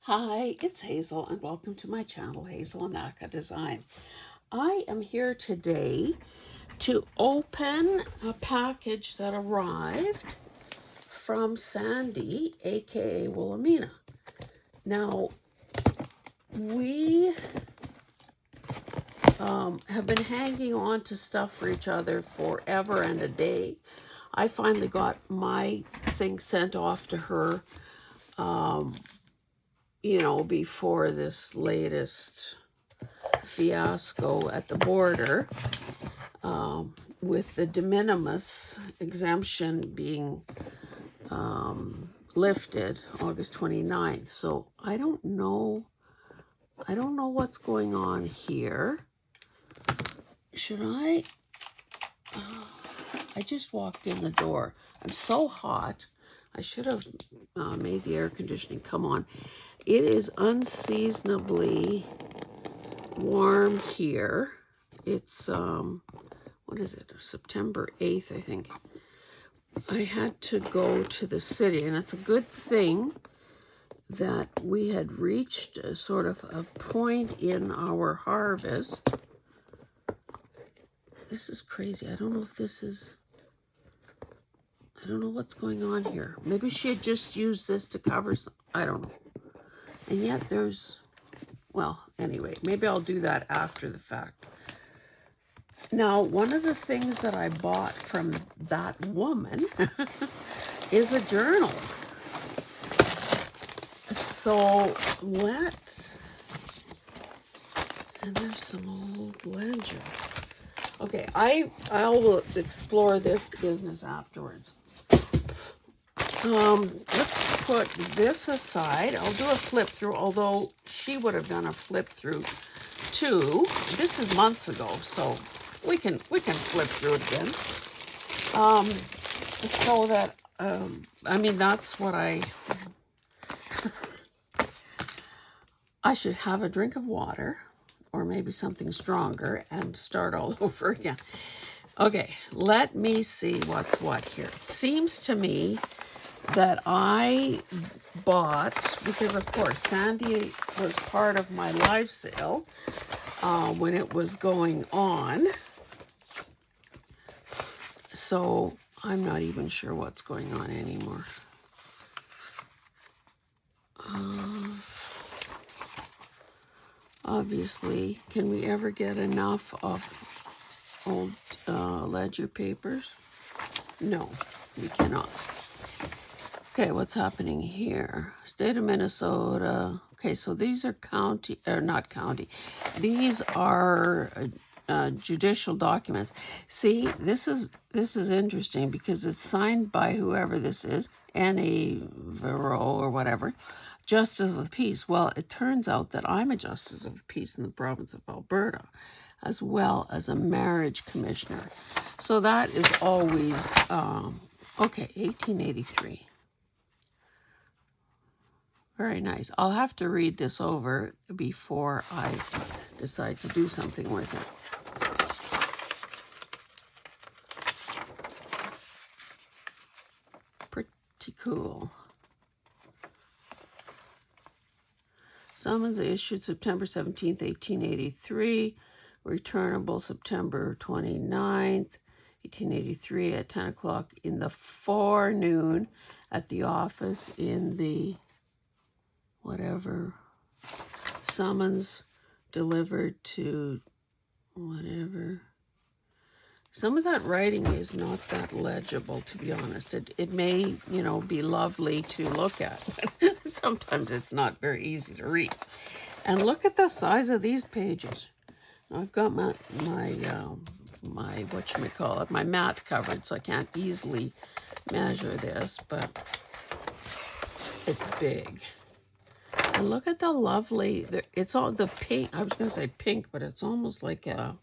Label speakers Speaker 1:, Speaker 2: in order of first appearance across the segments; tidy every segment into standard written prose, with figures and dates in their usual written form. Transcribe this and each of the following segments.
Speaker 1: Hi, it's Hazel, and welcome to my channel, Hazel and Aka Design. I am here today to open a package that arrived from Sandy, aka Wilhelmina. Now, we have been hanging on to stuff for each other forever and a day. I finally got my thing sent off to her, before this latest fiasco at the border, with the de minimis exemption being lifted August 29th. So I don't know what's going on here. Should I just walked in the door. I'm so hot. I should have made the air conditioning come on. It is unseasonably warm here. It's what is it, September 8th, I think. I had to go to the city, and it's a good thing that we had reached a sort of a point in our harvest. This is crazy. I don't know what's going on here. Maybe she had just used this to cover some, I don't know. And yet there's, well, anyway, maybe I'll do that after the fact. Now, one of the things that I bought from that woman is a journal. So and there's some old ledger. Okay, I'll explore this business afterwards. Let's put this aside. I'll do a flip through, although she would have done a flip through too. This is months ago, so we can flip through it again. So that I mean, that's what I should have a drink of water or maybe something stronger and start all over again. Okay, let me see what's what here. It seems to me that I bought, because of course Sandy was part of my live sale when it was going on. So I'm not even sure what's going on anymore. Obviously, can we ever get enough of old ledger papers? No, we cannot. Okay, what's happening here? State of Minnesota. Okay, so these are county, or not county. These are judicial documents. See, this is interesting because it's signed by whoever this is, Annie Vero or whatever, Justice of the Peace. Well, it turns out that I'm a Justice of the Peace in the province of Alberta, as well as a marriage commissioner. So that is always, okay, 1883. Very nice. I'll have to read this over before I decide to do something with it. Pretty cool. Summons issued September 17th, 1883. Returnable September 29th, 1883 at 10 o'clock in the forenoon at the office in the whatever. Summons delivered to whatever. Some of that writing is not that legible, to be honest. It may, be lovely to look at, but sometimes it's not very easy to read. And look at the size of these pages. I've got my whatchamacallit, my mat covered, so I can't easily measure this, but it's big. And look at the lovely, it's all the pink, I was going to say pink, but it's almost like a,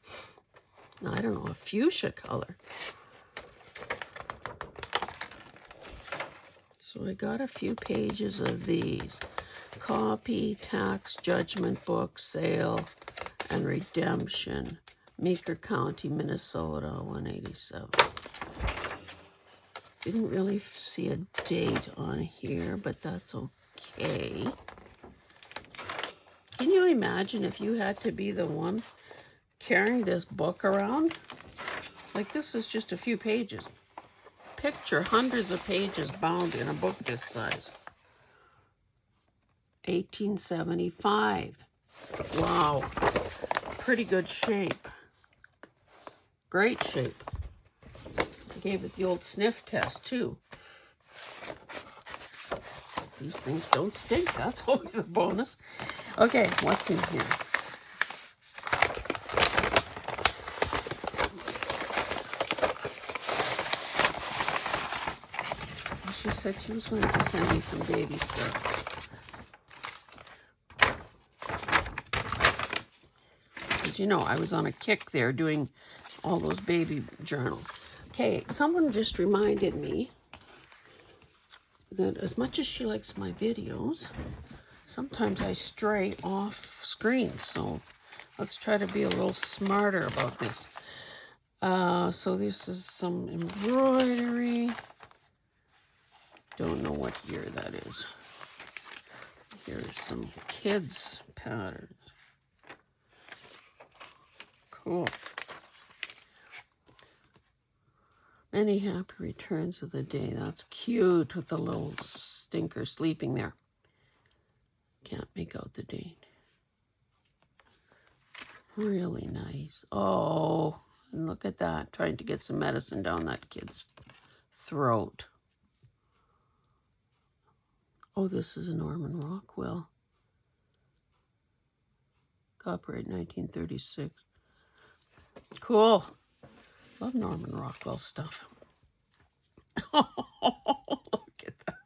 Speaker 1: I don't know, a fuchsia color. So I got a few pages of these. Copy, tax, judgment book, sale, and redemption. Meeker County, Minnesota, 187. Didn't really see a date on here, but that's okay. Can you imagine if you had to be the one carrying this book around? Like, this is just a few pages. Picture hundreds of pages bound in a book this size. 1875. Wow. Pretty good shape. Great shape. I gave it the old sniff test, too. These things don't stink. That's always a bonus. Okay, what's in here? She said she was going to send me some baby stuff. Because, you know, I was on a kick there doing all those baby journals. Okay, someone just reminded me that as much as she likes my videos, sometimes I stray off screen. So let's try to be a little smarter about this. So this is some embroidery. Don't know what year that is. Here's some kids' patterns. Cool. Many happy returns of the day. That's cute with the little stinker sleeping there. Can't make out the date. Really nice. Oh, and look at that. Trying to get some medicine down that kid's throat. Oh, this is a Norman Rockwell. Copyright 1936. Cool. Love Norman Rockwell stuff. Oh, look at that.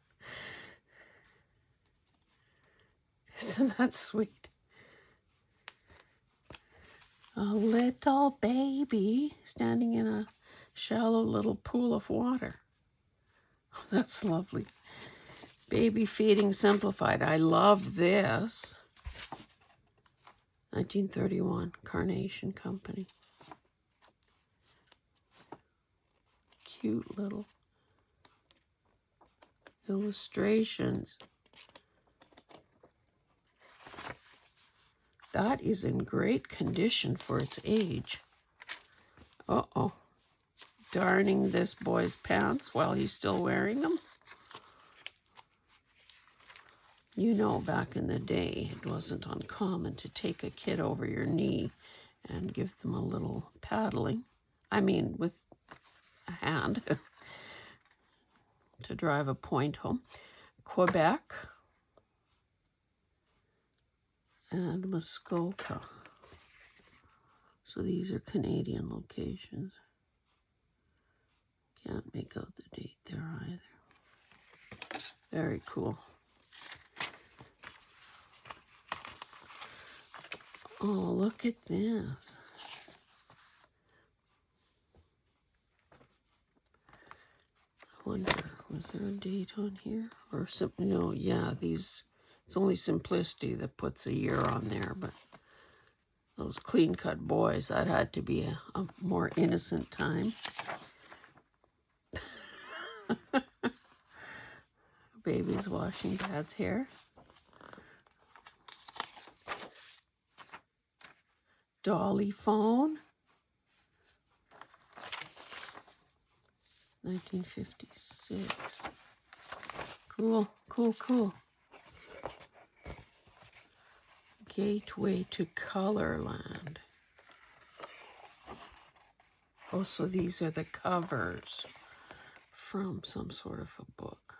Speaker 1: Isn't that sweet? A little baby standing in a shallow little pool of water. Oh, that's lovely. Baby feeding simplified. I love this. 1931, Carnation Company. Cute little illustrations. That is in great condition for its age. Uh-oh. Darning this boy's pants while he's still wearing them. You know, back in the day, it wasn't uncommon to take a kid over your knee and give them a little paddling. I mean, with a hand to drive a point home. Quebec and Muskoka. So these are Canadian locations. Can't make out the date there either. Very cool. Oh, look at this. I wonder, was there a date on here? Or something? No, yeah, these, it's only Simplicity that puts a year on there, but those clean-cut boys, that had to be a more innocent time. Baby's washing dad's hair. Dolly phone. 1956. Cool, cool, cool. Gateway to Colorland. Oh, so these are the covers from some sort of a book.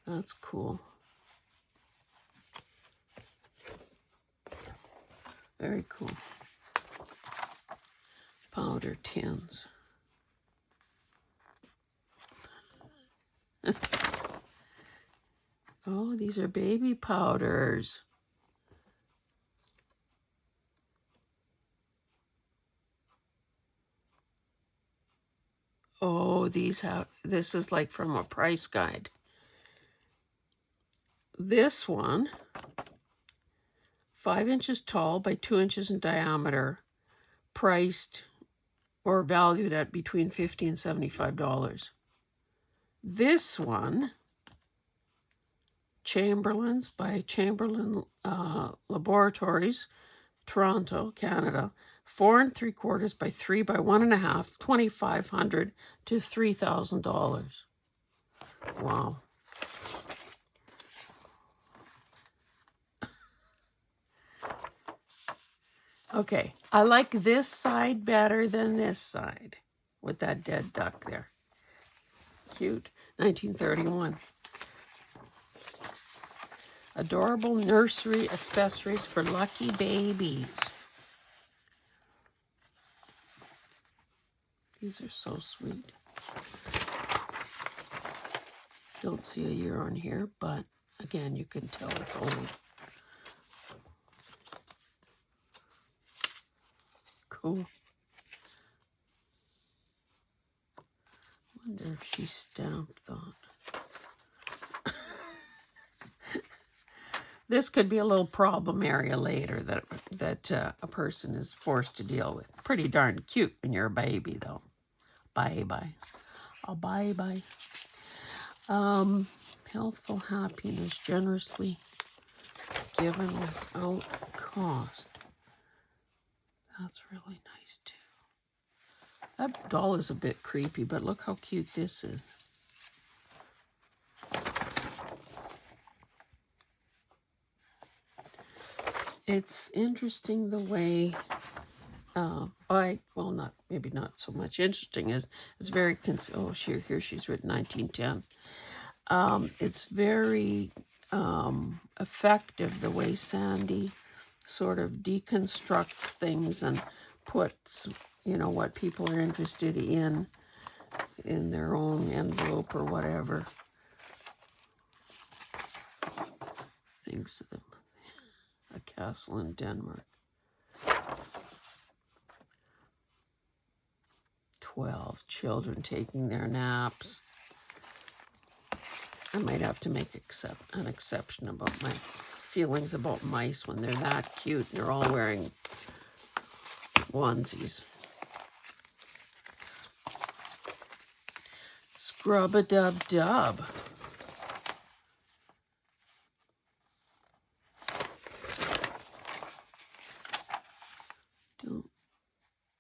Speaker 1: That's cool. Very cool. Powder tins. Oh, these are baby powders. Oh, these have, this is like from a price guide. This one, 5 inches tall by 2 inches in diameter, priced or valued at between $50 and $75. This one, Chamberlains by Chamberlain Laboratories, Toronto, Canada. 4 3/4 by 3 by 1.5, $2,500 to $3,000. Wow. Okay, I like this side better than this side with that dead duck there. Cute. 1931. Adorable nursery accessories for lucky babies. These are so sweet. Don't see a year on here, but again, you can tell it's old. Cool. Wonder if she stamped that. This could be a little problem area later that a person is forced to deal with. Pretty darn cute when you're a baby, though. Bye-bye. Oh, bye-bye. Healthful happiness, generously given without cost. That's really nice, too. That doll is a bit creepy, but look how cute this is. It's interesting the way, maybe not so much interesting as it's very, here she's written 1910. It's very effective the way Sandy sort of deconstructs things and puts, what people are interested in their own envelope or whatever. Things of them. A castle in Denmark. 12 children taking their naps. I might have to make an exception about my feelings about mice when they're that cute and they're all wearing onesies. Scrub-a-dub-dub.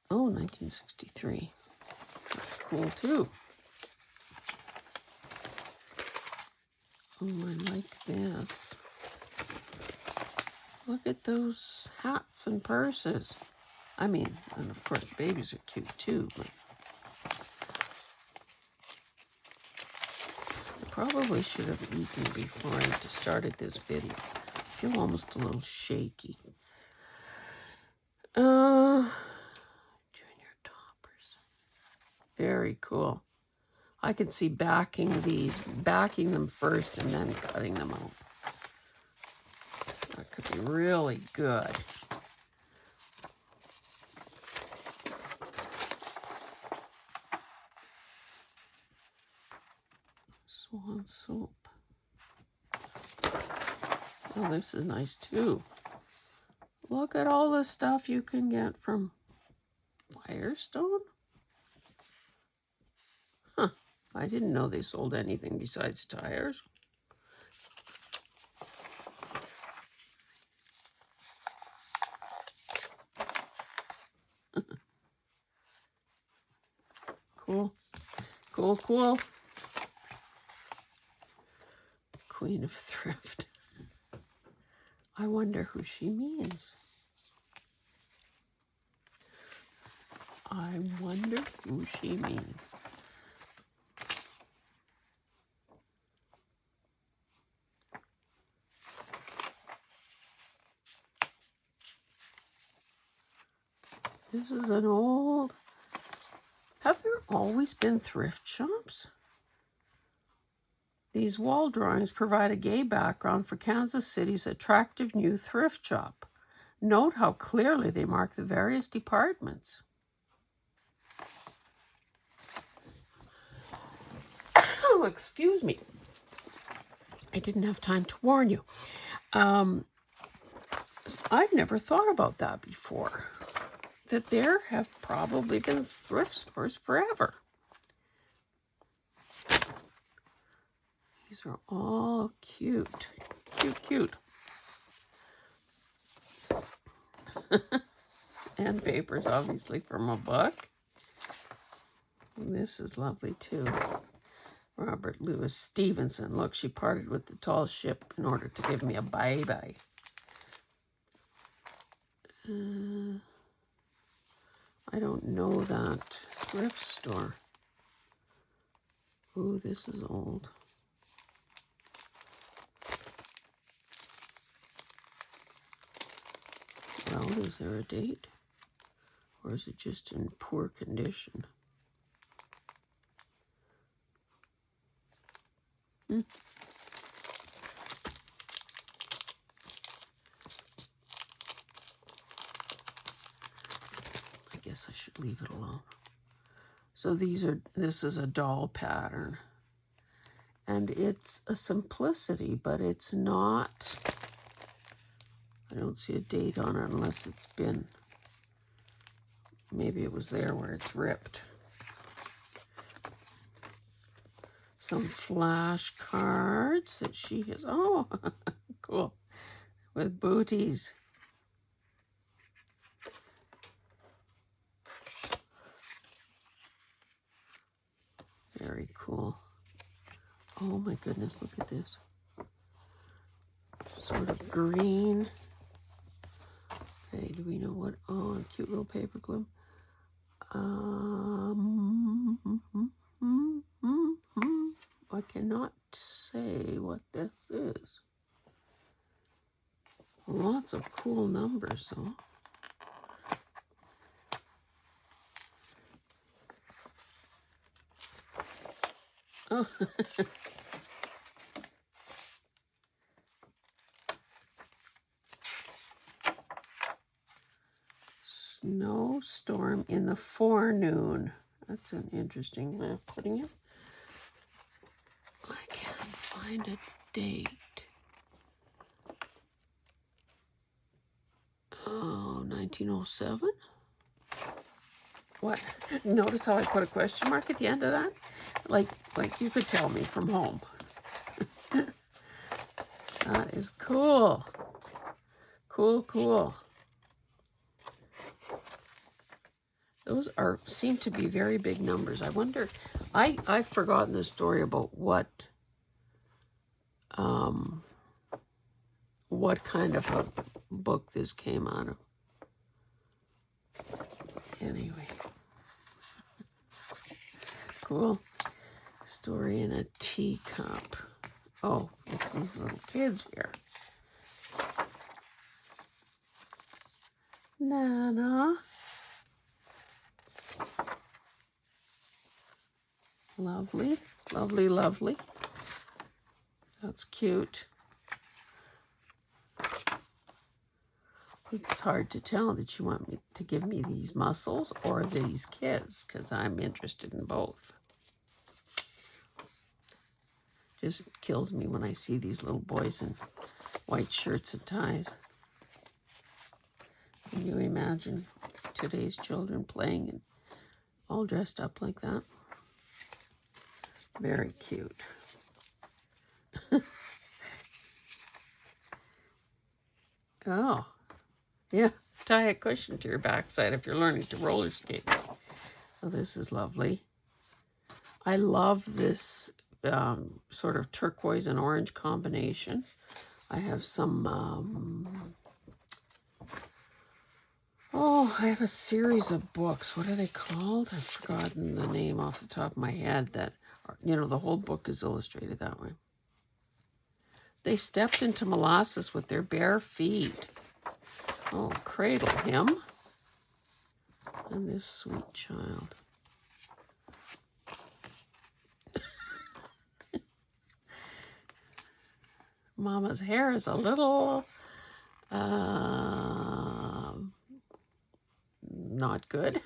Speaker 1: Oh, 1963. That's cool, too. Oh, I like this. Look at those hats and purses. I mean, and of course, babies are cute, too. But I probably should have eaten before I started this video. I feel almost a little shaky. Junior toppers. Very cool. I could see backing them first and then cutting them out. That could be really good. Swan soap. Oh, this is nice too. Look at all the stuff you can get from Firestone. Huh. I didn't know they sold anything besides tires. Cool. Cool, cool. Queen of Thrift. I wonder who she means. I wonder who she means. This is an old... Have there always been thrift shops? These wall drawings provide a gay background for Kansas City's attractive new thrift shop. Note how clearly they mark the various departments. Oh, excuse me. I didn't have time to warn you. I've never thought about that before. That there have probably been thrift stores forever. These are all cute. Cute, cute. And papers, obviously, from a book. And this is lovely, too. Robert Louis Stevenson. Look, she parted with the tall ship in order to give me a bye-bye. I don't know that thrift store. Ooh, this is old. Well, is there a date? Or is it just in poor condition? I guess I should leave it alone. So this is a doll pattern. And it's a simplicity, but it's not, I don't see a date on it unless it's been, maybe it was there where it's ripped. Some flash cards that she has, oh, cool, with booties. Very cool. Oh my goodness, look at this. Sort of green. Okay, do we know what? Oh, a cute little paper clip. I cannot say what this is. Lots of cool numbers, though. Oh. Snowstorm in the forenoon. That's an interesting way of putting it. I can't find a date. Oh, 1907? What? Notice how I put a question mark at the end of that? Like you could tell me from home. That is cool. Cool, cool. Those seem to be very big numbers. I wonder, I've forgotten the story about what kind of a book this came out of. Anyway. Cool. Story in a teacup. Oh, it's these little kids here. Nana. Lovely, lovely, lovely. That's cute. It's hard to tell. Did she want me to give me these mussels or these kids? Because I'm interested in both. Just kills me when I see these little boys in white shirts and ties. Can you imagine today's children playing and all dressed up like that? Very cute. Oh, yeah. Tie a cushion to your backside if you're learning to roller skate. So this is lovely. I love this sort of turquoise and orange combination. I have some, I have a series of books. What are they called? I've forgotten the name off the top of my head that, the whole book is illustrated that way. They stepped into molasses with their bare feet. Oh, cradle him. And this sweet child. Mama's hair is a little not good.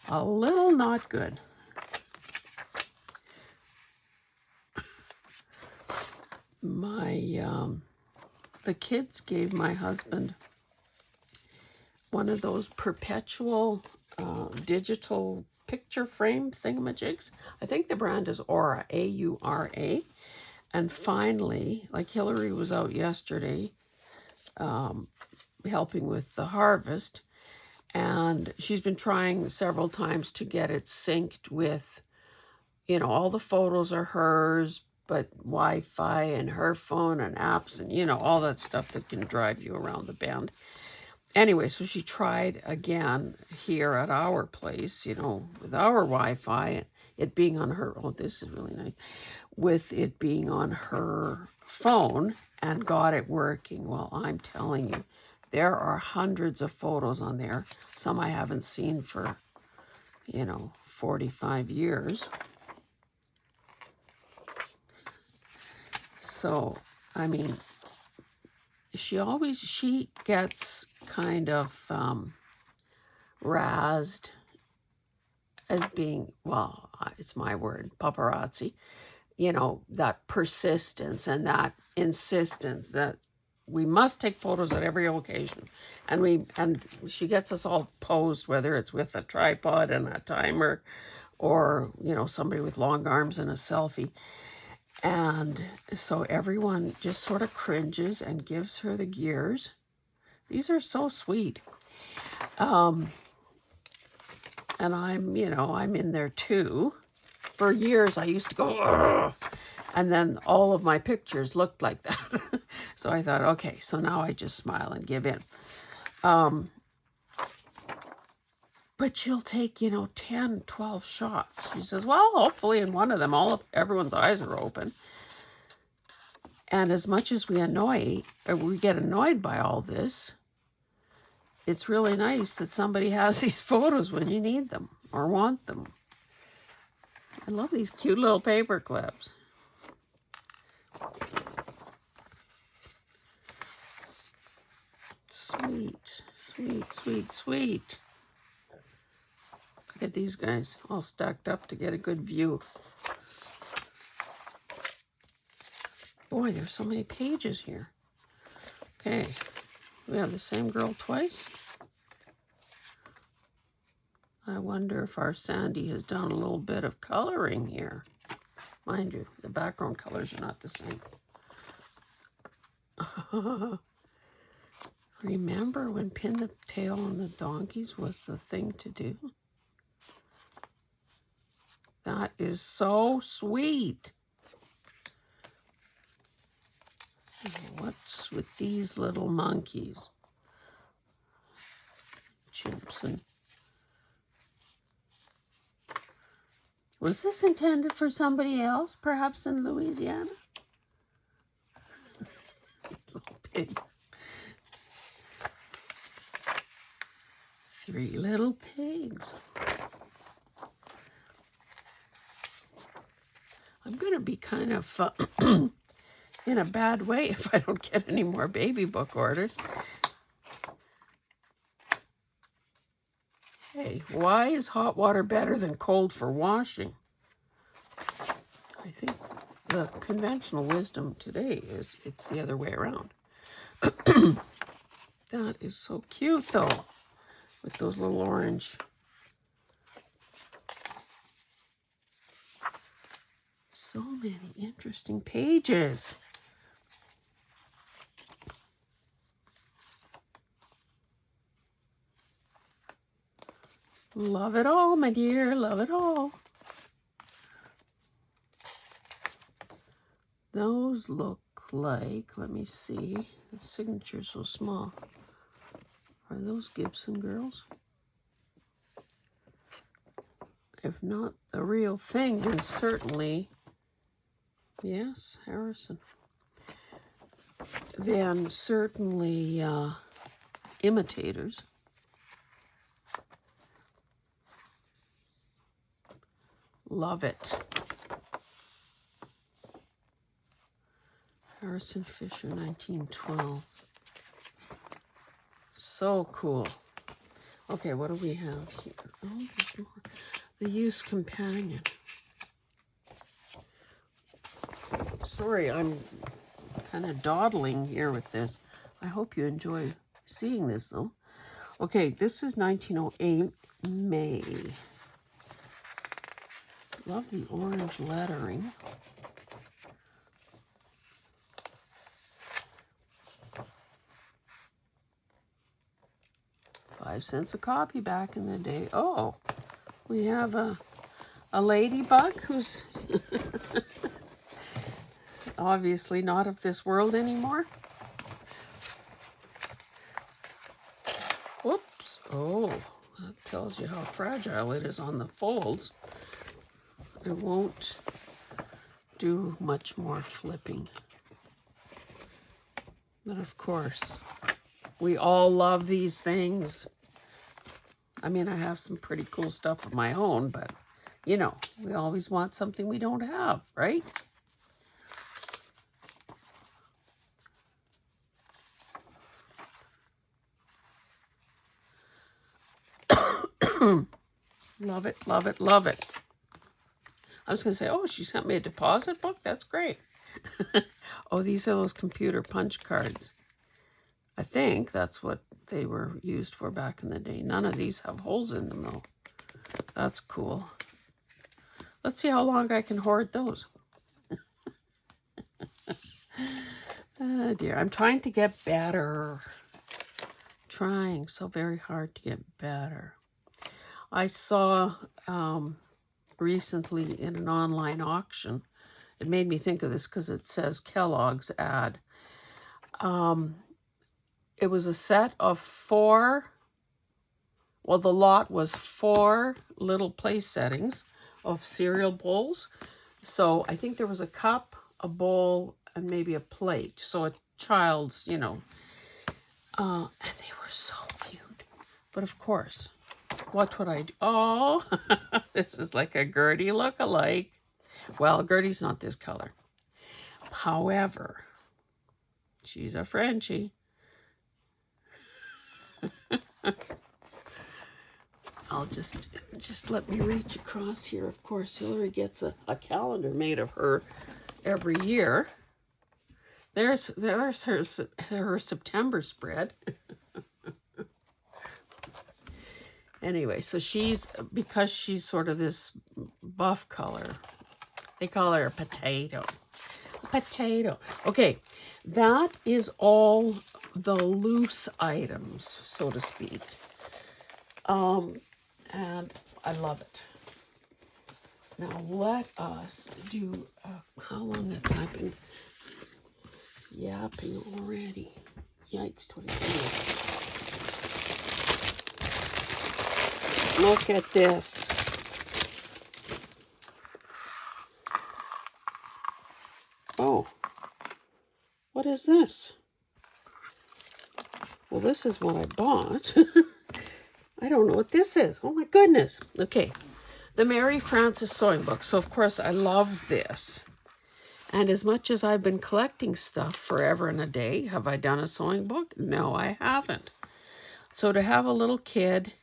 Speaker 1: A little not good. The kids gave my husband one of those perpetual digital picture frame thingamajigs. I think the brand is Aura, A-U-R-A. And finally, like Hillary was out yesterday helping with the harvest, and she's been trying several times to get it synced with, you know, all the photos are hers, but Wi-Fi and her phone and apps and, you know, all that stuff that can drive you around the bend. Anyway, so she tried again here at our place, you know, with our Wi-Fi, it being on her, oh, this is really nice, with it being on her phone, and got it working. Well, I'm telling you, there are hundreds of photos on there. Some I haven't seen for, you know, 45 years. So, I mean, she gets kind of razzed as being, well, it's my word, paparazzi, you know, that persistence and that insistence that we must take photos at every occasion. And she gets us all posed, whether it's with a tripod and a timer or, you know, somebody with long arms and a selfie. And so everyone just sort of cringes and gives her the gears. These are so sweet. And I'm, you know, I'm in there too. For years, I used to go, ugh, and then all of my pictures looked like that. So I thought, okay, so now I just smile and give in. But she'll take, you know, 10, 12 shots. She says, well, hopefully in one of them, everyone's eyes are open. And as much as we get annoyed by all this, it's really nice that somebody has these photos when you need them or want them. I love these cute little paper clips. Sweet, sweet, sweet, sweet. Look at these guys all stacked up to get a good view. Boy, there's so many pages here. Okay, we have the same girl twice. I wonder if our Sandy has done a little bit of coloring here. Mind you, the background colors are not the same. Remember when pin the tail on the donkeys was the thing to do? That is so sweet. What's with these little monkeys? Chimps and... Was this intended for somebody else, perhaps in Louisiana? Little pig. 3 little pigs. I'm going to be kind of in a bad way if I don't get any more baby book orders. Hey, why is hot water better than cold for washing? I think the conventional wisdom today is it's the other way around. That is so cute, though, with those little orange. So many interesting pages. Love it all, my dear. Love it all. Those look like, let me see. The signature's so small. Are those Gibson girls? If not the real thing, then certainly, yes, Harrison. Then certainly imitators. Love it. Harrison Fisher, 1912. So cool. Okay, what do we have here? Oh, there's more. The Youth's Companion. Sorry, I'm kind of dawdling here with this. I hope you enjoy seeing this, though. Okay, this is 1908 May. Love the orange lettering. $0.05 a copy back in the day. Oh, we have a ladybug who's obviously not of this world anymore. Whoops. Oh, that tells you how fragile it is on the folds. It won't do much more flipping. But of course, we all love these things. I mean, I have some pretty cool stuff of my own, but you know, we always want something we don't have, right? Love it, love it, love it. I was going to say, oh, she sent me a deposit book? That's great. Oh, these are those computer punch cards. I think that's what they were used for back in the day. None of these have holes in them, though. That's cool. Let's see how long I can hoard those. Oh, dear. I'm trying to get better. Trying so very hard to get better. I saw recently in an online auction, it made me think of this because it says Kellogg's ad. It was a set of 4, well, the lot was 4 little place settings of cereal bowls. So I think there was a cup, a bowl, and maybe a plate. So a child's, you know, and they were so cute. But of course, what would I do? Oh, this is like a Gertie look-alike. Well, Gertie's not this color. However, she's a Frenchie. I'll just let me reach across here. Of course, Hillary gets a calendar made of her every year. There's her September spread. Anyway, so because she's sort of this buff color, they call her a potato. A potato. Okay, that is all the loose items, so to speak. And I love it. Now let us do, how long have I been yapping already? Yikes, 20 minutes. Look at this. Oh, what is this? Well, this is what I bought. I don't know what this is. Oh my goodness. Okay. The Mary Frances sewing book. So of course I love this. And as much as I've been collecting stuff forever and a day, have I done a sewing book? No, I haven't. So to have a little kid,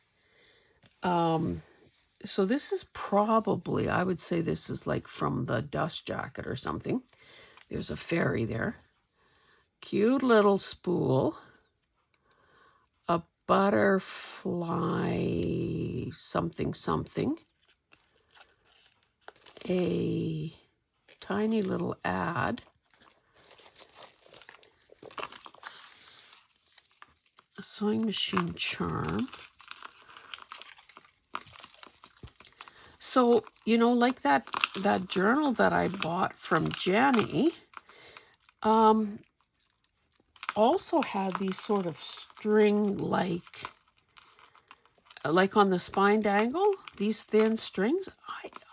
Speaker 1: so this is probably, I would say this is like from the dust jacket or something. There's a fairy there. Cute little spool. A butterfly something something. A tiny little ad. A sewing machine charm. So, you know, like that journal that I bought from Jenny, also had these sort of string-like on the spine dangle, these thin strings.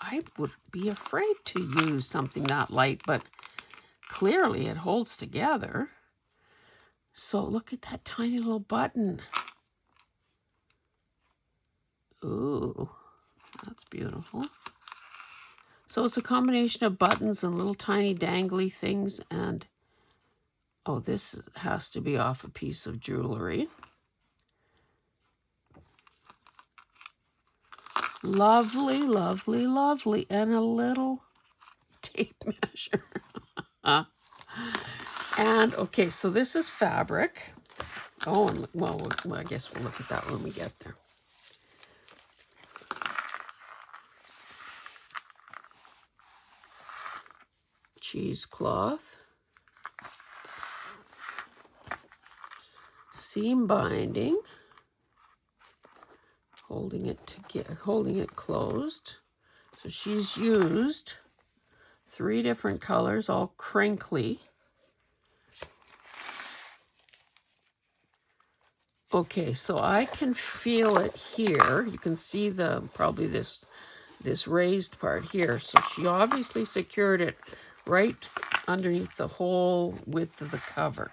Speaker 1: I would be afraid to use something that light, but clearly it holds together. So look at that tiny little button. Ooh, that's beautiful. So it's a combination of buttons and little tiny dangly things, and oh, this has to be off a piece of jewelry. Lovely, lovely, lovely. And a little tape measure. And, okay, so this is fabric. Oh, and, well, I guess we'll look at that when we get there. cheesecloth, seam binding, holding it closed. So she's used 3 different colors, all crinkly. Okay, so I can feel it here. You can see probably this raised part here. So she obviously secured it right underneath the whole width of the cover.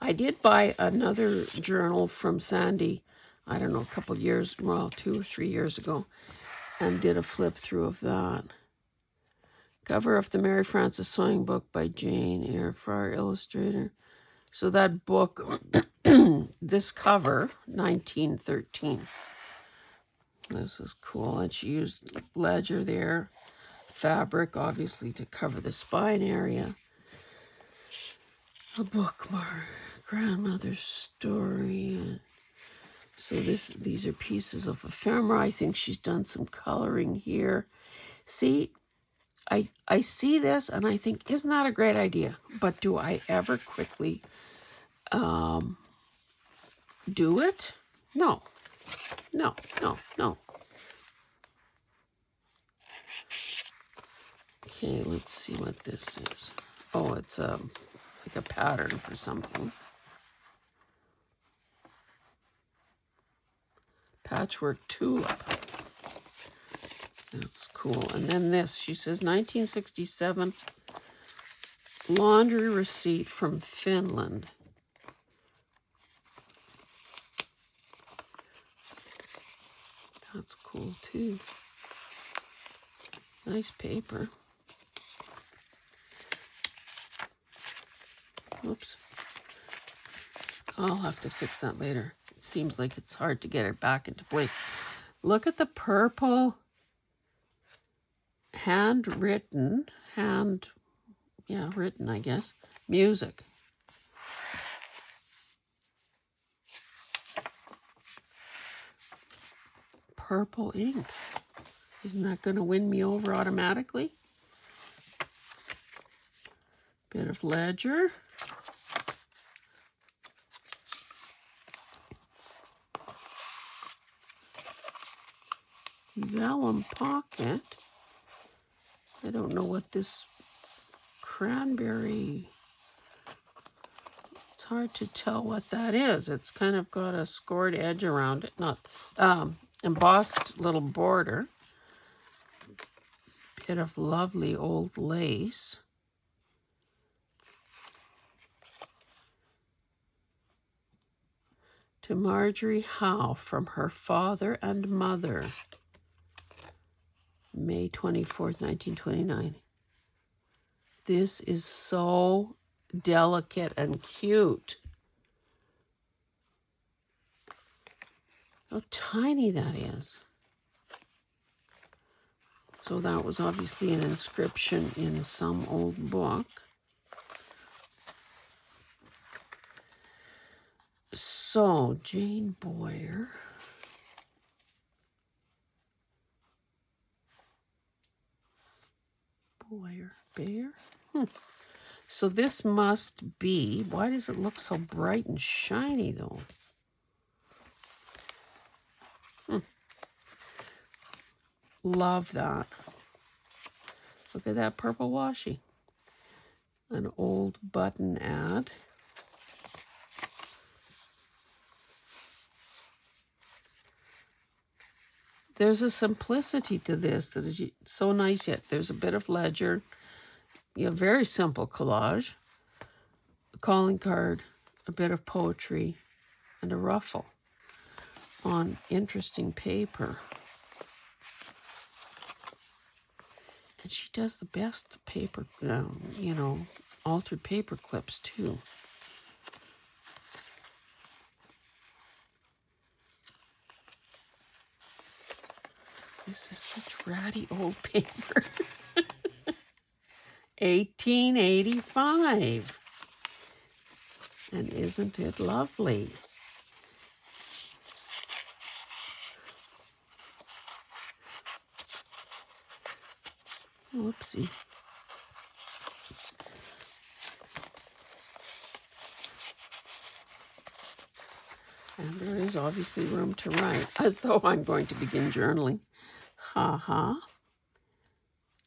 Speaker 1: I did buy another journal from Sandy, I don't know, a couple of years, well, 2 or 3 years ago, and did a flip through of that. Cover of the Mary Frances Sewing Book by Jane Eyre, Farrar illustrator. So that book, this cover, 1913. This is cool. And she used ledger there, fabric, obviously, to cover the spine area. A bookmark, grandmother's story. And so these are pieces of ephemera. I think she's done some coloring here. See, I see this and I think, isn't that a great idea? But do I ever quickly do it? No. No. Okay, let's see what this is. Oh, it's like a pattern for something. Patchwork tulip. That's cool. And then this, she says 1967 laundry receipt from Finland. That's cool too. Nice paper. Oops. I'll have to fix that later. It seems like it's hard to get it back into place. Look at the purple handwritten, written, I guess, music. Purple ink. Isn't that going to win me over automatically? Bit of ledger. Vellum pocket. I don't know what this cranberry, it's hard to tell what that is. It's kind of got a scored edge around it, not embossed little border. Bit of lovely old lace. To Marjorie Howe from her father and mother. May 24th, 1929. This is so delicate and cute. How tiny that is. So that was obviously an inscription in some old book. So, Jane Boyer. Bear. So this must be, why does it look so bright and shiny though? Love that. Look at that purple washi. An old button ad. There's a simplicity to this that is so nice, yet there's a bit of ledger. Very simple collage. A calling card, a bit of poetry, and a ruffle on interesting paper. And she does the best paper, altered paper clips too. This is such ratty old paper. 1885. And isn't it lovely? Whoopsie. And there is obviously room to write, as though I'm going to begin journaling. Ha ha.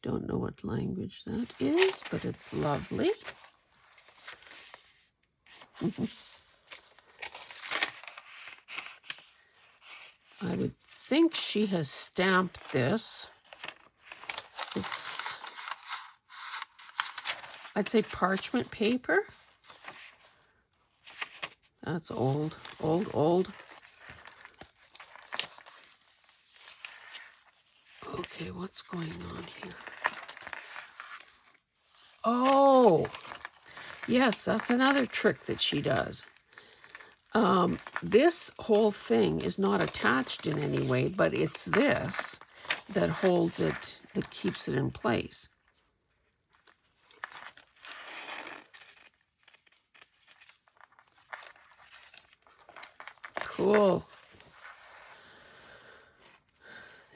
Speaker 1: Don't know what language that is, but it's lovely. I would think she has stamped this. It's, I'd say parchment paper. That's old, old, old. Okay, what's going on here? Oh, yes, that's another trick that she does. This whole thing is not attached in any way, but it's this that holds it, that keeps it in place. Cool.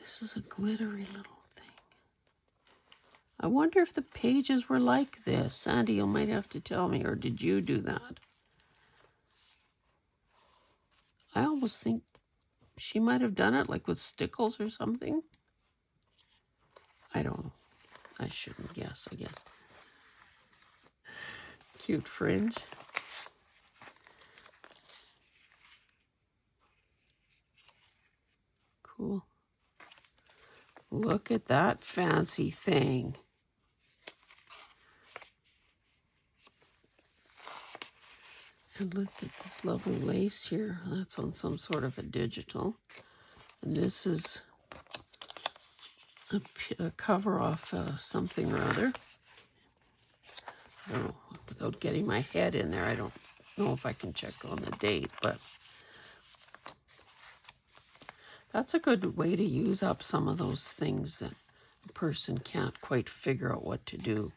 Speaker 1: This is a glittery little thing. I wonder if the pages were like this. Sandy, you might have to tell me, or did you do that? I almost think she might have done it like with stickles or something. I don't know. I shouldn't guess, I guess. Cute fringe. Cool. Look at that fancy thing. And look at this lovely lace here. That's on some sort of a digital. And this is a cover off something or other. I don't know, without getting my head in there, I don't know if I can check on the date, but that's a good way to use up some of those things that a person can't quite figure out what to do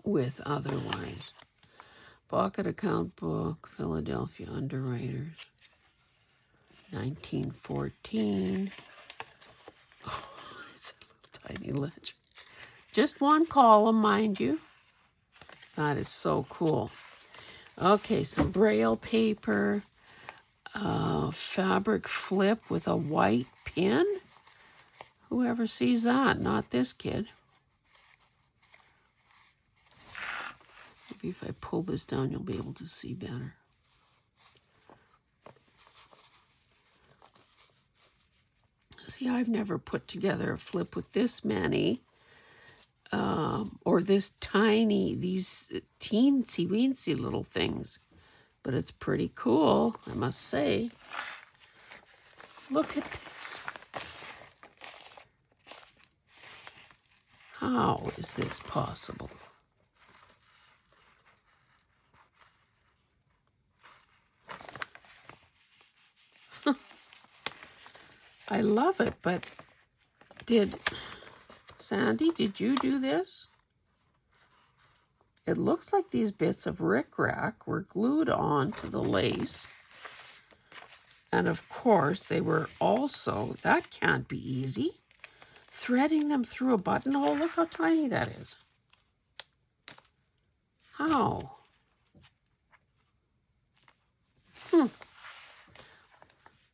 Speaker 1: with otherwise. Pocket account book, Philadelphia Underwriters, 1914. Oh, it's a little tiny ledger. Just one column, mind you. That is so cool. Okay, some Braille paper, fabric flip with a white pin. Whoever sees that? Not this kid. Maybe if I pull this down, you'll be able to see better. See, I've never put together a flip with this many. Or this tiny, these teensy-weensy little things. But it's pretty cool, I must say. Look at this. How is this possible? I love it, but Sandy, did you do this? It looks like these bits of rickrack were glued on to the lace. And of course, they were also, that can't be easy, threading them through a buttonhole. Look how tiny that is. How?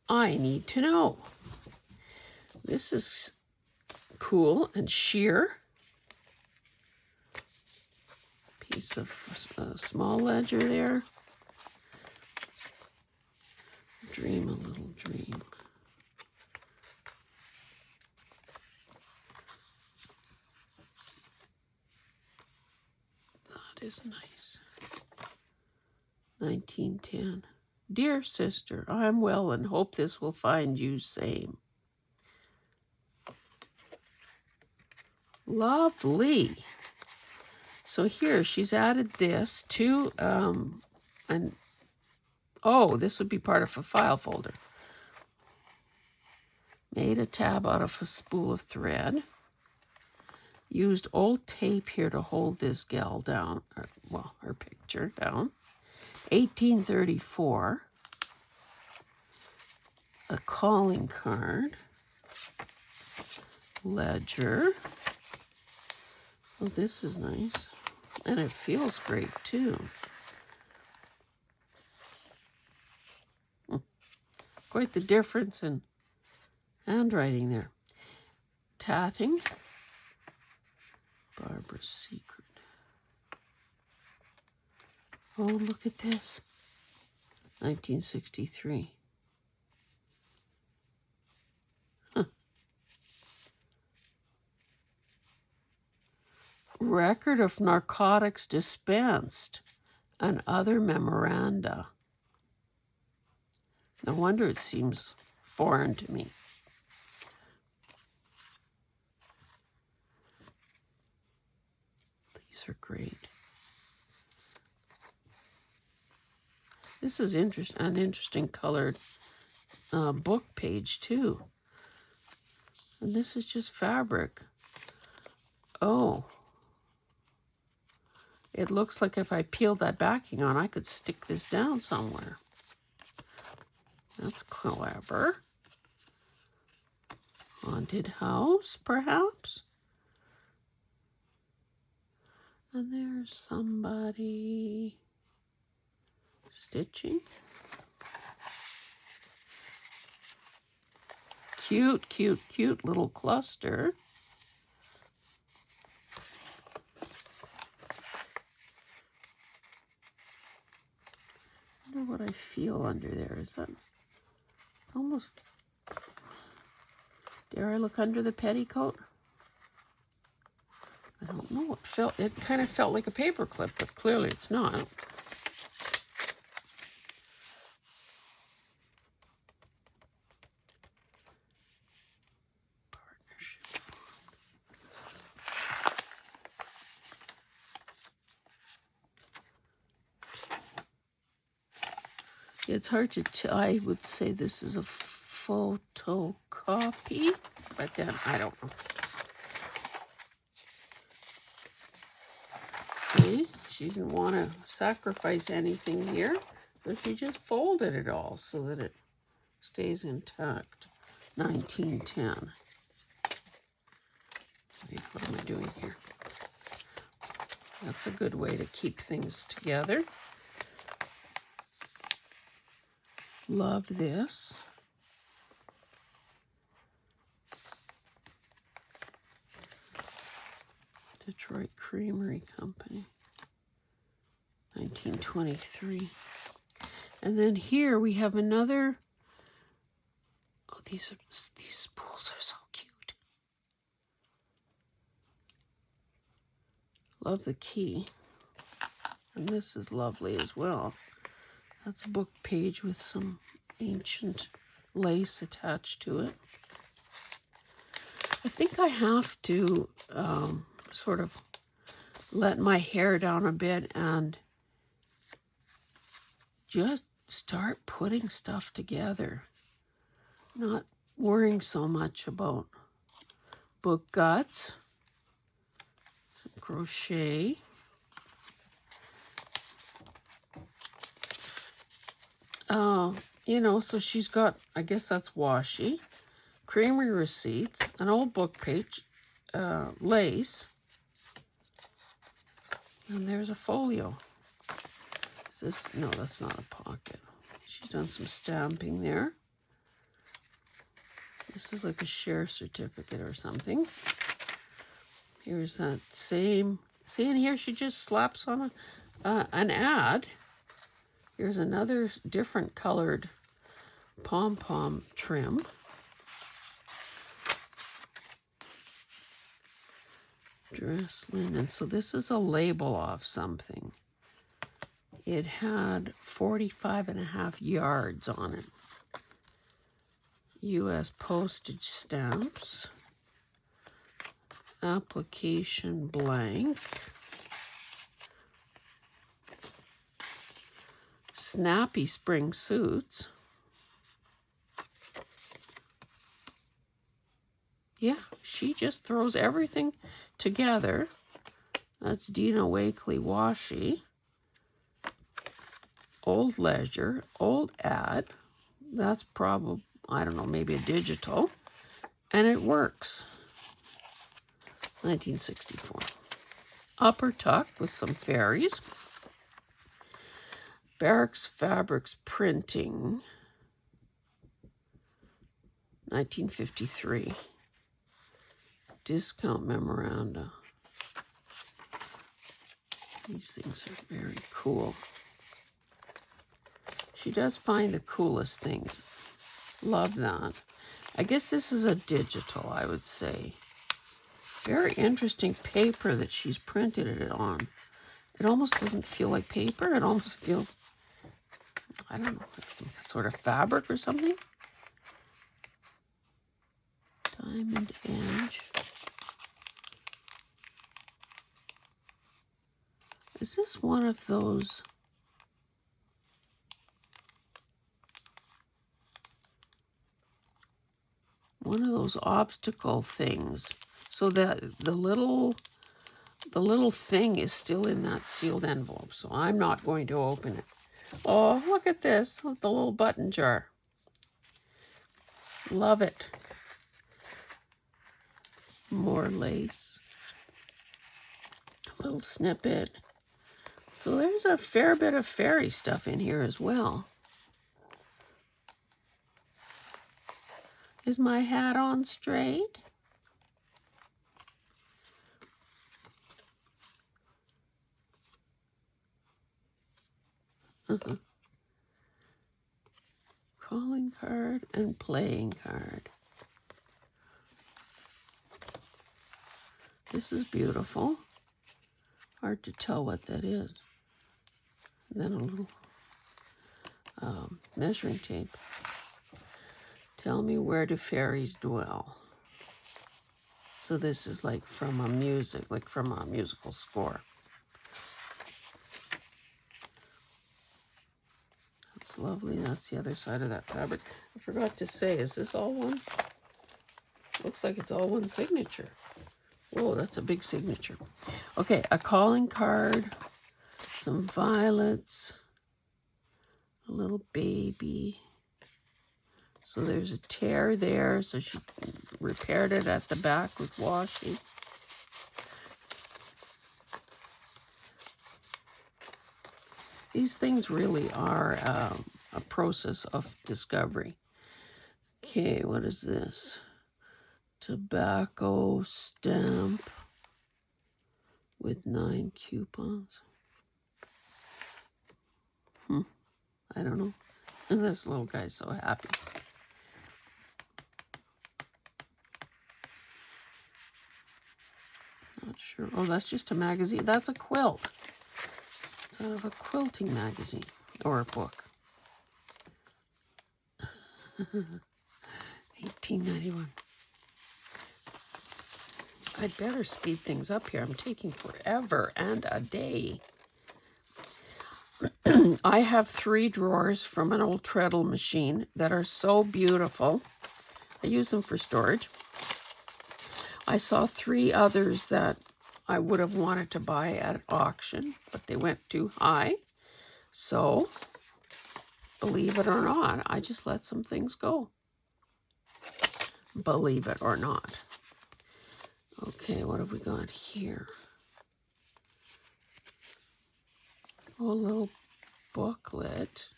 Speaker 1: I need to know. This is cool and sheer. Piece of small ledger there. Dream a little dream. That is nice. 1910. Dear sister, I am well and hope this will find you same. Lovely. So here she's added this to, this would be part of a file folder. Made a tab out of a spool of thread. Used old tape here to hold this gal down, her picture down. 1834. A calling card. Ledger. Oh, this is nice. And it feels great, too. Quite the difference in handwriting there. Tatting. Barbara's Secret. Oh, look at this. 1963. Huh. Record of narcotics dispensed and other memoranda. No wonder it seems foreign to me. These are great. This is an interesting colored book page too. And this is just fabric. Oh. It looks like if I peeled that backing on, I could stick this down somewhere. That's clever. Haunted house, perhaps? And there's somebody stitching. Cute, cute, cute little cluster. I wonder what I feel under there. Is that... It's almost... Dare I look under the petticoat? I don't know. It kind of felt like a paper clip, but clearly it's not. Partnership. It's hard to tell. I would say this is a photocopy, but then I don't know. See, she didn't want to sacrifice anything here, so she just folded it all so that it stays intact. 1910. Wait, what am I doing here? That's a good way to keep things together. Love this. Detroit Creamery Company, 1923. And then here we have another. Oh, these spools are so cute. Love the key. And this is lovely as well. That's a book page with some ancient lace attached to it. I think I have to sort of let my hair down a bit and just start putting stuff together. Not worrying so much about book guts. Some crochet. You know, so she's got, I guess that's washi, creamery receipts, an old book page, lace, and there's a folio. Is this, no, that's not a pocket. She's done some stamping there. This is like a share certificate or something. Here's that same, see in here she just slaps on an ad. Here's another different colored pom-pom trim. Dress linen. So this is a label of something. It had 45.5 yards on it. U.S. postage stamps. Application blank. Snappy spring suits. Yeah, she just throws everything together. That's Dina Wakley washi. Old ledger, old ad. That's probably, I don't know, maybe a digital. And it works. 1964. upper tuck with some fairies. Barracks Fabrics Printing, 1953. Discount memoranda. These things are very cool. She does find the coolest things. Love that. I guess this is a digital, I would say. Very interesting paper that she's printed it on. It almost doesn't feel like paper. It almost feels, I don't know, like some sort of fabric or something. Diamond Edge. Is this one of those? One of those obstacle things, so that the little thing is still in that sealed envelope. So I'm not going to open it. Oh, look at this, the little button jar. Love it. More lace. A little snippet. So there's a fair bit of fairy stuff in here as well. Is my hat on straight? Calling card and playing card. This is beautiful. Hard to tell what that is. And then a little measuring tape. Tell me, where do fairies dwell? So this is like from a musical score. That's lovely. That's the other side of that fabric. I forgot to say, is this all one? Looks like it's all one signature. Whoa, that's a big signature. Okay, a calling card, some violets, a little baby. So there's a tear there, so she repaired it at the back with washi. These things really are a process of discovery. Okay, what is this? Tobacco stamp with 9 coupons. I don't know. And this little guy's so happy. Not sure. Oh, that's just a magazine. That's a quilt. It's out of a quilting magazine or a book. 1891. I'd better speed things up here. I'm taking forever and a day. I have 3 drawers from an old treadle machine that are so beautiful. I use them for storage. I saw 3 others that I would have wanted to buy at auction, but they went too high. So, believe it or not, I just let some things go. Believe it or not. Okay, what have we got here? Oh, a little booklet.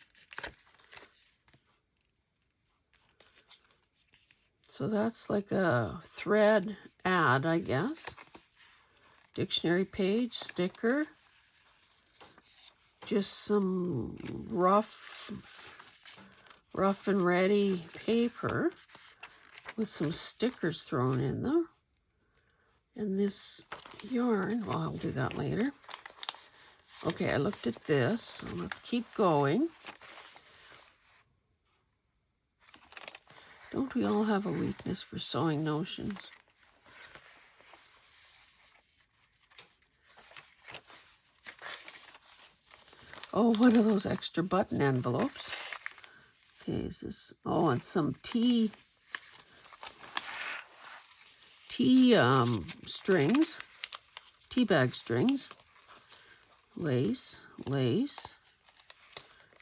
Speaker 1: So that's like a thread ad, I guess. Dictionary page, sticker. Just some rough and ready paper with some stickers thrown in there. And this yarn, well, I'll do that later. Okay, I looked at this, so let's keep going. Don't we all have a weakness for sewing notions? Oh, one of those extra button envelopes. Okay, is this, oh, and some tea strings, tea bag strings, lace,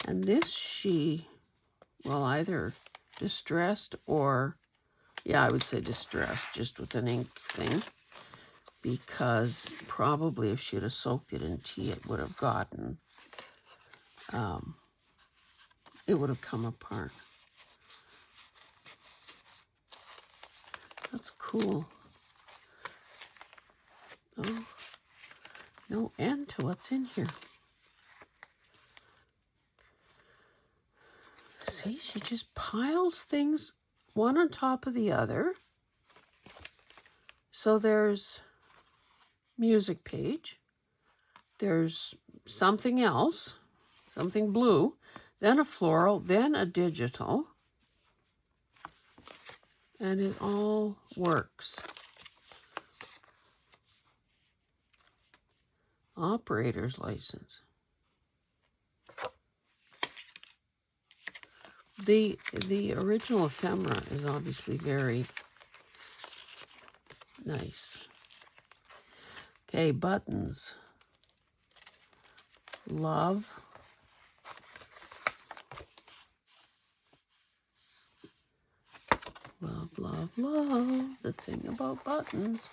Speaker 1: and this well, either distressed or, yeah, I would say distressed, just with an ink thing. because probably if she'd have soaked it in tea, it would have gotten, it would have come apart. That's cool. Oh, no end to what's in here. See, she just piles things one on top of the other. So there's music page. There's something else, something blue, then a floral, then a digital. And it all works. Operator's license. The original ephemera is obviously very nice. Okay, buttons. Love. Love, love, love. The thing about buttons.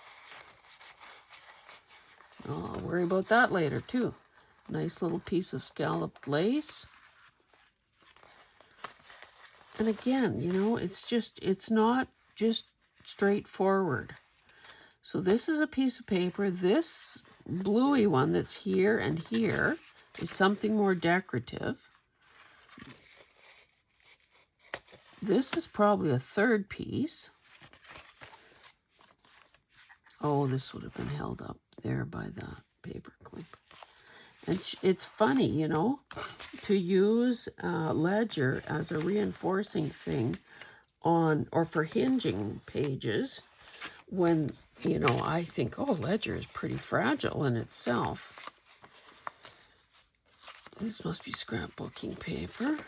Speaker 1: Oh, I'll worry about that later too. Nice little piece of scalloped lace. And again, you know, it's not just straightforward. So this is a piece of paper. This bluey one that's here and here is something more decorative. This is probably a third piece. Oh, this would have been held up there by the paper clip. And it's funny, you know, to use ledger as a reinforcing thing on, or for hinging pages, when, you know, I think, oh, ledger is pretty fragile in itself. This must be scrapbooking paper.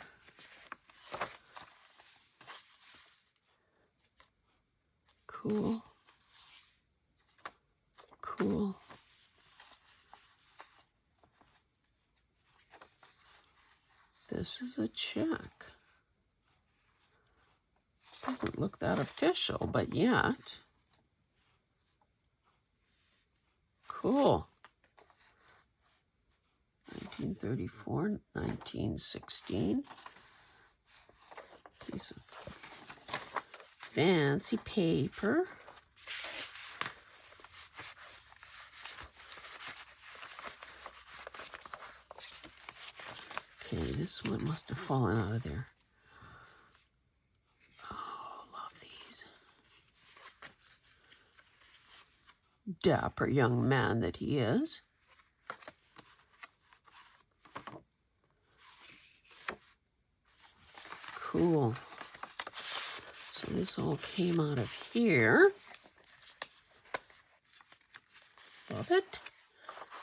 Speaker 1: Cool. Cool. This is a check. Doesn't look that official, but yet. Cool. 1934, 1916. Piece of fancy paper. Okay, this one must have fallen out of there. Oh, love these. Dapper young man that he is. Cool. So this all came out of here. Love it.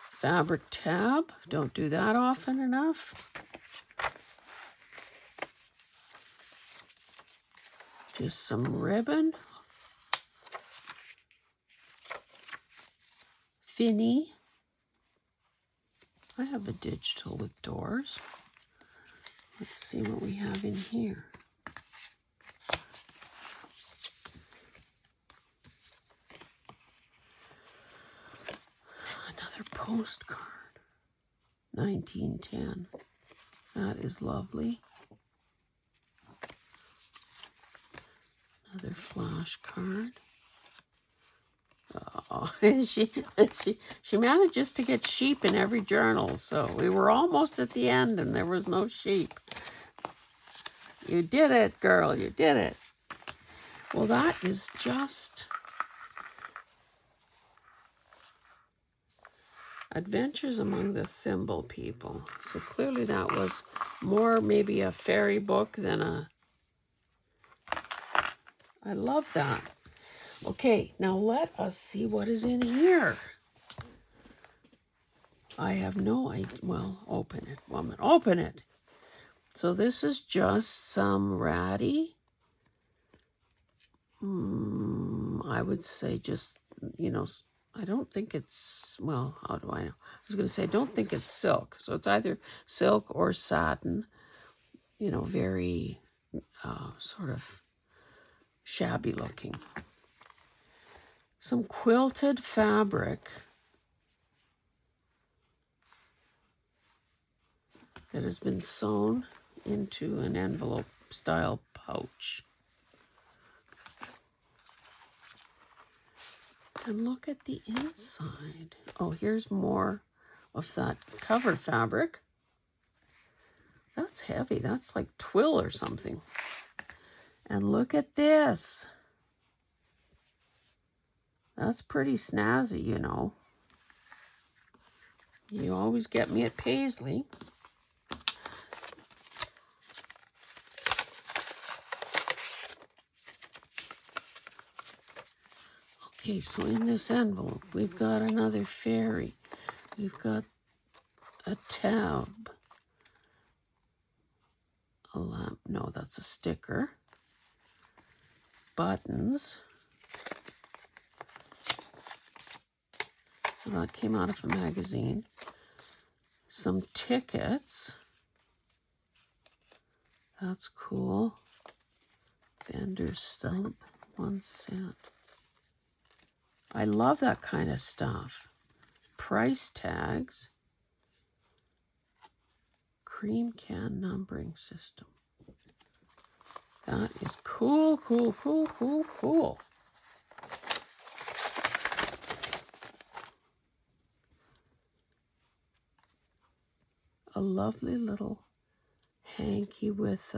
Speaker 1: Fabric tab. Don't do that often enough. Just some ribbon. Finny. I have a digital with doors. Let's see what we have in here. Another postcard. 1910. That is lovely. Another flash card. Oh, she manages to get sheep in every journal, so we were almost at the end and there was no sheep. You did it, girl, you did it. Well, that is just Adventures Among the Thimble People. So clearly that was more maybe a fairy book than a... I love that. Okay, now let us see what is in here. I have no idea. Well, open it, woman, open it. So this is just some ratty. I would say just, you know, I don't think it's, well, how do I know? I was going to say, I don't think it's silk. So it's either silk or satin, you know, very sort of shabby looking. some quilted fabric that has been sewn into an envelope style pouch. And look at the inside. Oh, here's more of that cover fabric. That's heavy. That's like twill or something. And look at this. That's pretty snazzy, you know. You always get me at Paisley. Okay, so in this envelope, we've got another fairy. We've got a tab. A lamp. No, that's a sticker. Buttons. So that came out of a magazine. Some tickets. That's cool. Vendor's stump. 1 cent. I love that kind of stuff. Price tags. Cream can numbering system. That is cool, cool, cool, cool, cool. A lovely little hanky with,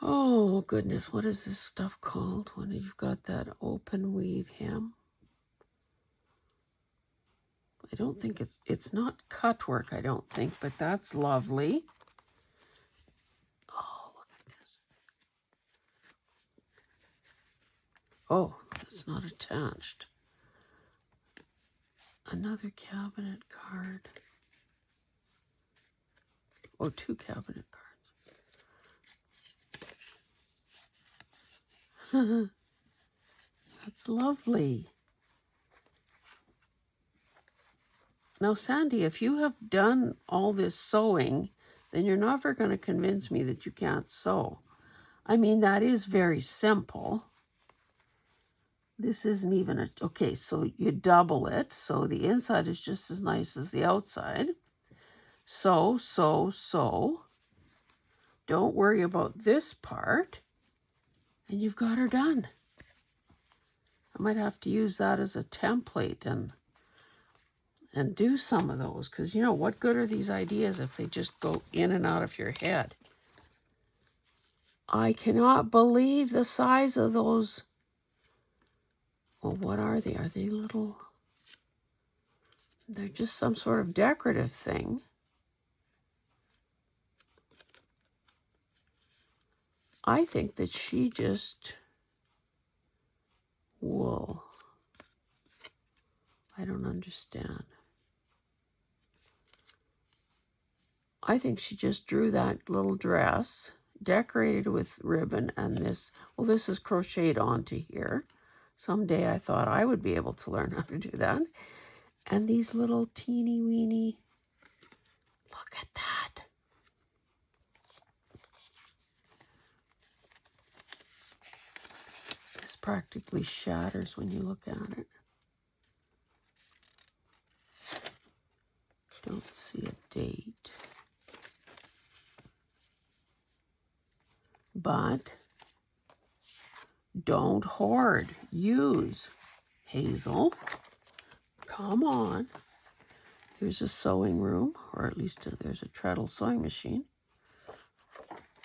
Speaker 1: oh goodness, what is this stuff called when you've got that open weave hem? I don't think it's not cut work, I don't think, but that's lovely. Oh, look at this. Oh, it's not attached. Another cabinet card. Oh, 2 cabinet cards. That's lovely. Now, Sandy, if you have done all this sewing, then you're never going to convince me that you can't sew. I mean, that is very simple. This isn't even a... Okay, so you double it. So the inside is just as nice as the outside. Sew. Don't worry about this part. And you've got her done. I might have to use that as a template and do some of those, because, you know, what good are these ideas if they just go in and out of your head? I cannot believe the size of those. Well, what are they? Are they little? They're just some sort of decorative thing. I think that she just... Wool. I don't understand. I think she just drew that little dress, decorated with ribbon, and this, well, this is crocheted onto here. Someday I thought I would be able to learn how to do that. And these little teeny weeny, look at that. This practically shatters when you look at it. Don't see a date. But don't hoard. Use. Hazel. Come on. Here's a sewing room, or at least there's a treadle sewing machine.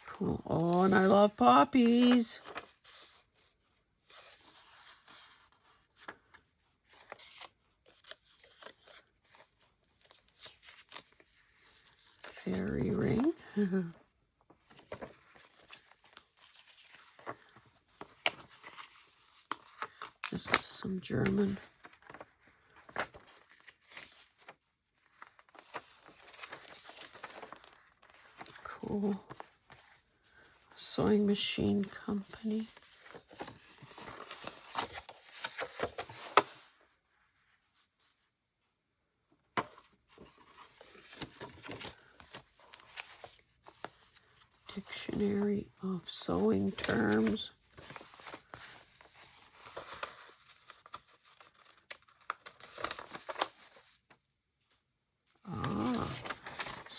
Speaker 1: Cool. Oh, and I love poppies. Fairy ring. This is some German. Cool. Sewing machine company. Dictionary of sewing terms.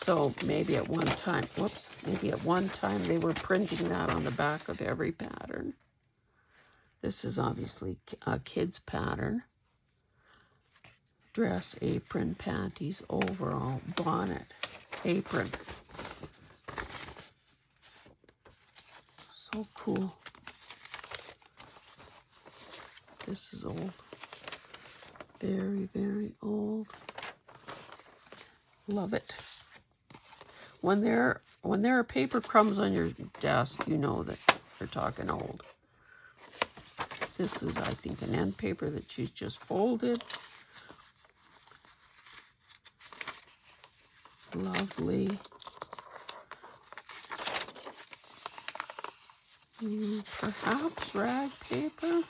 Speaker 1: So maybe at one time, maybe at one time they were printing that on the back of every pattern. This is obviously a kid's pattern. Dress, apron, panties, overall, bonnet, apron. So cool. This is old. Very, very old. Love it. When there are paper crumbs on your desk, you know that they're talking old. This is, I think, an end paper that she's just folded. Lovely. Perhaps rag paper?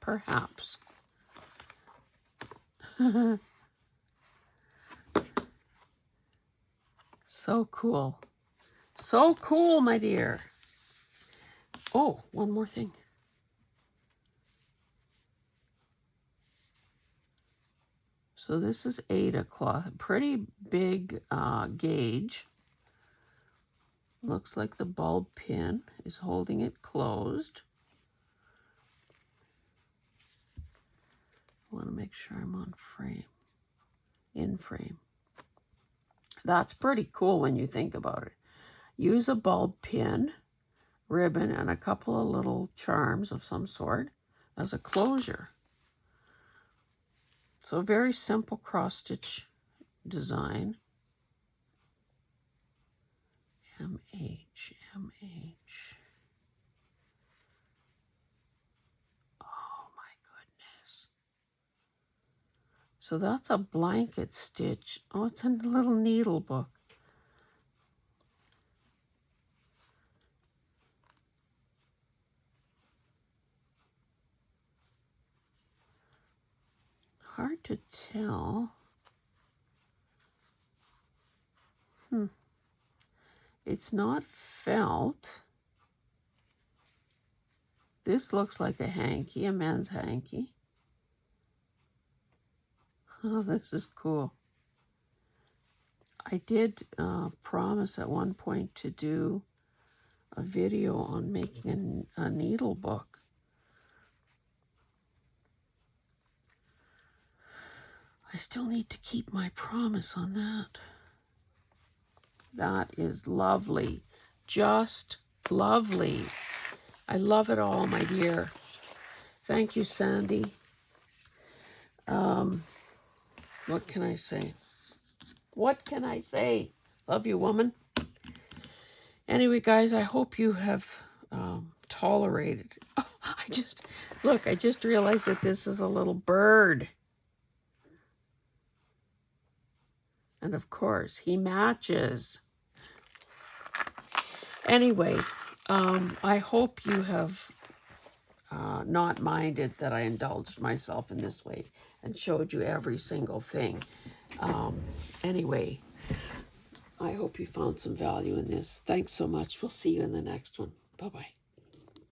Speaker 1: Perhaps. So cool. So cool, my dear. Oh, one more thing. So this is Aida cloth, a pretty big gauge. Looks like the bulb pin is holding it closed. I want to make sure I'm on frame, in frame. That's pretty cool when you think about it. Use a bulb pin, ribbon, and a couple of little charms of some sort as a closure. So a very simple cross-stitch design. MH. Oh my goodness. So that's a blanket stitch. Oh, it's a little needle book. Hard to tell. It's not felt. This looks like a hanky, a men's hanky. Oh, this is cool. I did promise at one point to do a video on making a needle book. I still need to keep my promise on that. That is lovely. Just lovely. I love it all, my dear. Thank you, Sandy. What can I say? What can I say? Love you, woman. Anyway, guys, I hope you have tolerated. Oh, I just realized that this is a little bird. And of course, he matches. Anyway, I hope you have not minded that I indulged myself in this way and showed you every single thing. Anyway, I hope you found some value in this. Thanks so much. We'll see you in the next one. Bye-bye.